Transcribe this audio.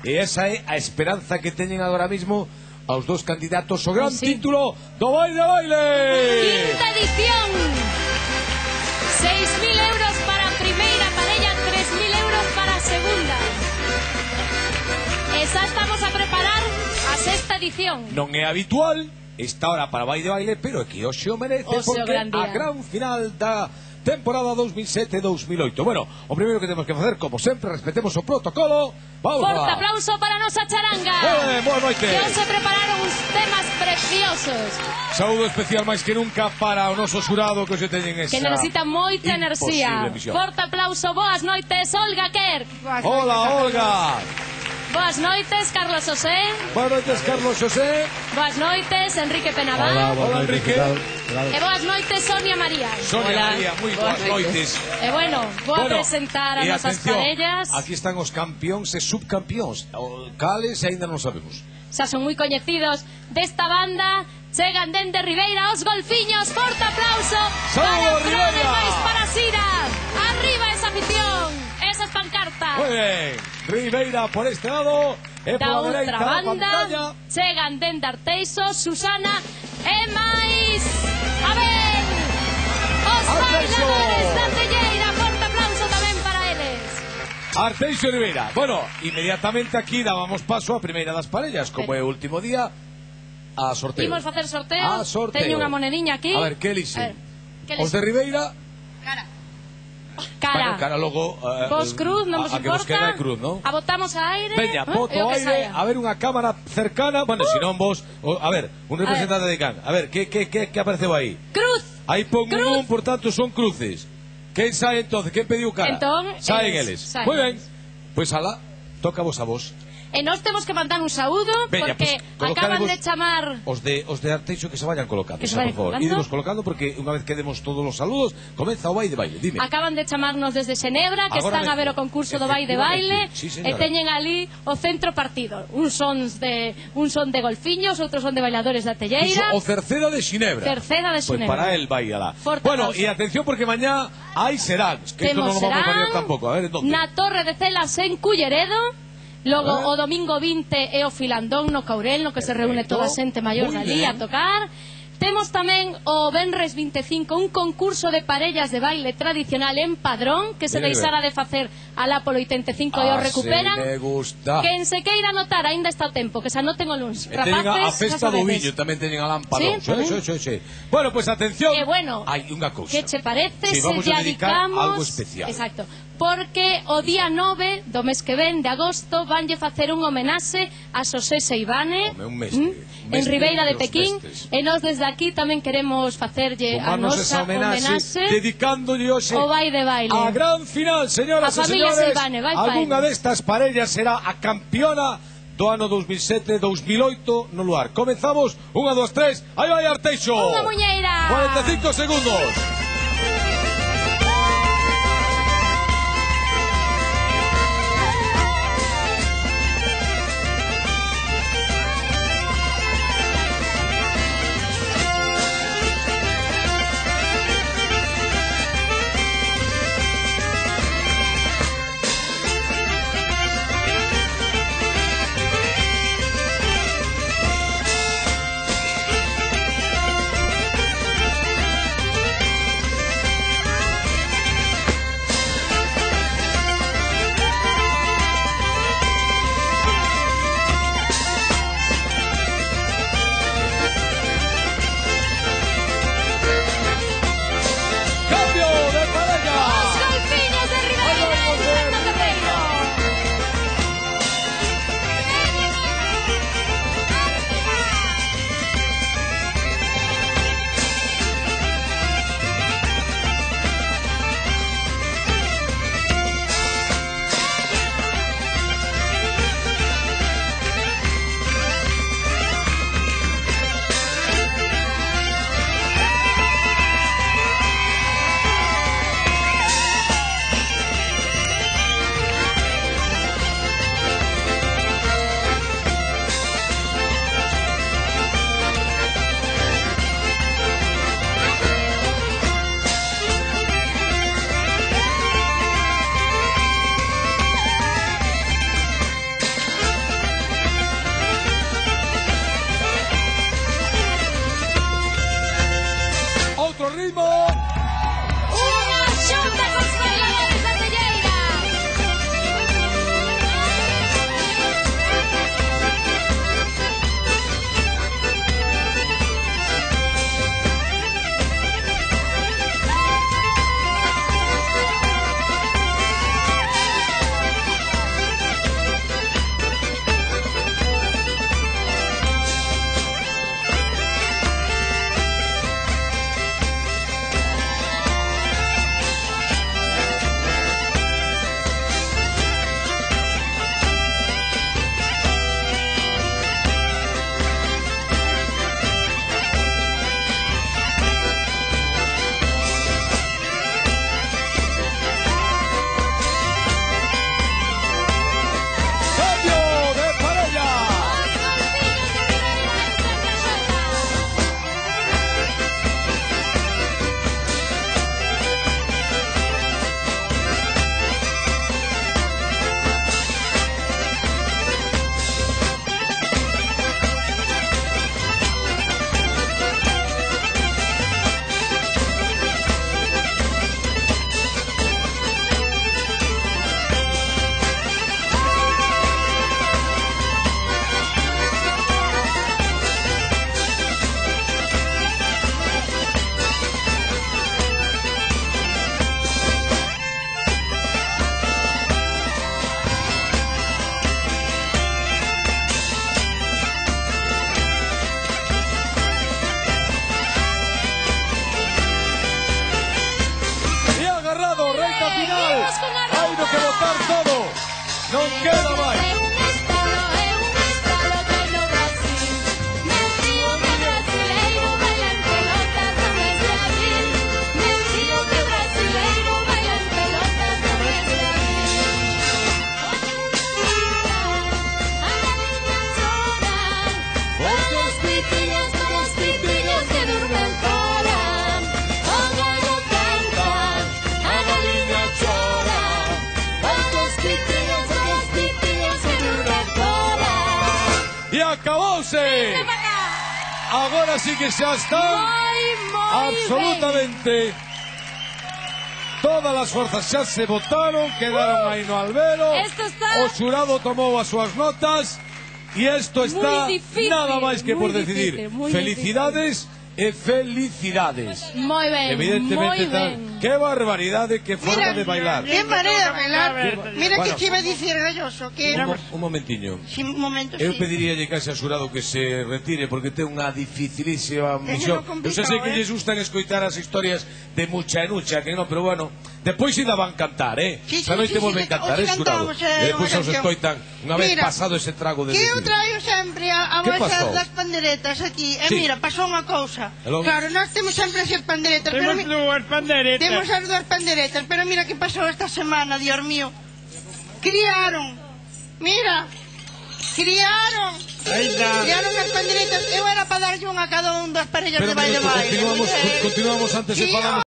E esa é a esperanza que teñen agora mismo aos dos candidatos ao gran título do Vai de Baile. Quinta edición. 6.000 euros para a primeira parella, 3.000 euros para a segunda. E xa estamos a preparar a sexta edición. Non é habitual esta hora para Vai de Baile, pero é que hoxe o merece porque a gran final da temporada 2007-2008. Bueno, o primeiro que temos que facer, como sempre, respetemos o protocolo. Vamos Forte aplauso para a nosa charanga. Boa noite. Que hoxe prepararon uns temas preciosos. Saúdo especial máis que nunca para o noso xurado que hoxe teñen esa que necesita moita enerxía. Forte aplauso, boas noites, Olga Quer. Hola, Olga. Boas noites, Carlos José. Boas noites, Carlos José. Boas noites, Enrique Penaval. Hola, Enrique. E boas noites, Sonia María. Sonia María, moi boas noites. E bueno, vou a presentar a nosas parellas. Aquí están os campións e subcampións. Cales aínda non sabemos. Xa son moi coñecidos desta banda. Chegan dende Ribeira os golfiños. Forte aplauso para Fran e máis para Sira. Arriba esa afición, esas pancartas. Moi ben, Ribeira por este lado e da outra banda chegan dende Arteixo, Susana e máis a ver os bailadores da Telleira. Forte aplauso tamén para eles. Arteixo e Ribeira. Bueno, inmediatamente aquí dábamos paso a primeira das parellas. Como é o último día, a sorteo. Imos facer sorteo. Teño unha monediña aquí. A ver, que elixe? Os de Ribeira. Cara logo vos cruz, non vos importa cruz, ¿no? A botamos a aire. Veña, boto aire. A ver, unha cámara cercana. Bueno, se non vos a ver, un representante de Can. A ver, que apareceu aí? Cruz. Aí pon un, por tanto son cruces. Quen sae entonces? Quen pediu cara? Saen eles. Moi ben. Pois alá, toca vos a vos. E nós temos que mandar un saúdo. Veña, porque acaban de chamar os de Arteixo que se vayan colocando, por favor. Ídemos colocando porque unha vez que demos todos os saludos comeza o Vai de Baile. Dime. Acaban de chamarnos desde Xenebra, que están a ver o concurso do Vai de Baile. E teñen ali o centro partido. Un son de golfiños, outros son de bailadores da Telleira. O Cerceda de Xinebra. Pois para el vai alá. Bueno, e atención porque mañá hai seráns, que isto non o vamos a fazer tampouco. A ver, ¿dónde? Na Torre de Celas en Culleredo. Logo o domingo 20 é o Filandón no Caurel, no que se reúne toda a xente maior dali a tocar. Temos tamén o Venres 25 un concurso de parellas de baile tradicional en Padrón, que se deixara de facer alá polo 85 e o recuperan. Quen se queira anotar, aínda está o tempo, que se anoten o luns. Teñen a festa do viño, tamén teñen alá en Padrón. Sí. Bueno, pois atención. Hai unha cousa. Que che parece se lle dedicamos algo especial. Exacto. Porque o día 9 do mes que ven de agosto vanlle facer un homenaxe a Xosé Seivane en Ribeira de Pequín, e nós desde aquí tamén queremos facerlle a nosa homenaxe dedicándolle hoxe o Vai de Baile a gran final, señoras e señores. Algunha destas parellas será a campeona do ano 2007-2008 no lugar. Comezamos, 1, 2, 3, aí vai Arteixo. Unha muñeira. 45 segundos. acabouse. Agora sí que xa están absolutamente todas as forzas xa se votaron, quedaron aí no albero. O xurado tomou as súas notas e isto está nada máis que por decidir. Felicidades e felicidades. Moi ben, evidentemente, moi ben. Que barbaridade, que forma de bailar. Que maneira de bailar. Mira que te iba a dicir, Galloso, que... Un momentiño. Sí, un momento, Eu pediríalle case ao xurado que se retire porque ten unha dificilísima misión. Eu xa sei que lles gustan escoitar as historias de mucha e nucha, que non, pero bueno, depois ainda van cantar, Esta noite volven cantar, xurado. E depois os escoitan unha vez pasado ese trago de... Que eu traio sempre a bolsa das panderetas aquí. E mira, pasou unha cousa. Claro, nós temos sempre as panderetas. Temos dúas panderetas. Temos as dúas panderetas, pero mira que pasou esta semana, Dios mío. Criaron, mira, criaron as panderetas. Eu era para darlle unha a cada un das parellas de baile. Continuamos antes de falar.